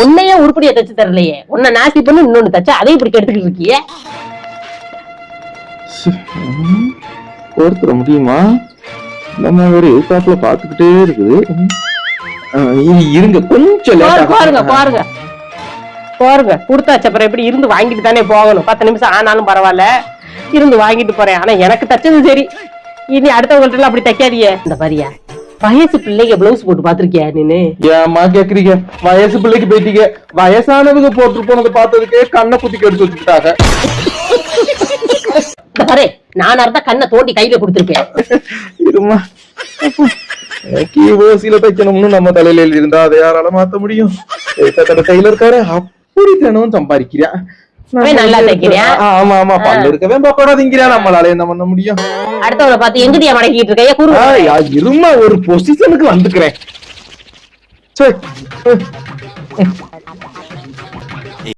உன்னையே உருப்படியா தச்சு தரலையே, உன்னை நாசி பண்ணு இன்னொன்னு தச்சா அதை இப்படி கெடுத்துக்கிட்டு இருக்கியே. கோர்த்துட முடியுமா? நம்ம ஒரு எதிர்பார்ப்புல பாத்துக்கிட்டே இருக்குது. இருங்க கொஞ்சம் பாருங்க பாருங்க பாருங்க கொடுத்தாச்சு. அப்புறம் எப்படி இருந்து வாங்கிட்டு தானே போகணும். 10 நிமிஷம் ஆனாலும் பரவாயில்ல, இருந்து வாங்கிட்டு போறேன். ஆனா எனக்கு தச்சது சரி, இனி அடுத்தவங்கள்ட்ட எல்லாம் அப்படி தைக்காதீங்க. இந்த பாரியா, வயசு பிள்ளைங்க பிளவுஸ் போட்டு பாத்திருக்கியா நீனு? ஏமா கேக்குறீங்க? வயசு பிள்ளைக்கு போயிட்டீங்க. வயசானவங்க போட்டு போனதை பார்த்ததுக்கே கண்ணை குத்தி கெடுத்து வச்சுக்கிட்டாங்க. நானா இருந்தா கண்ணை தோண்டி கையில கொடுத்துருப்பேன். இருமா, ஓசியில தைக்கணும்னு நம்ம தலையில இருந்தா அதை யாரால மாத்த முடியும்? டெய்லர்கார அப்படி தினமும் சம்பாதிக்கிறா. நல்லா தைக்கிறியா? ஆமா ஆமா, பல்ல இருக்கவே பாப்படாதீங்கிறா. நம்மளால என்ன பண்ண முடியும்? அடுத்தவரை பார்த்து எங்கடியா மடக்கிட்டு இருக்கையா? இருமா, ஒரு பொசிஷனுக்கு வந்துக்கிறேன்.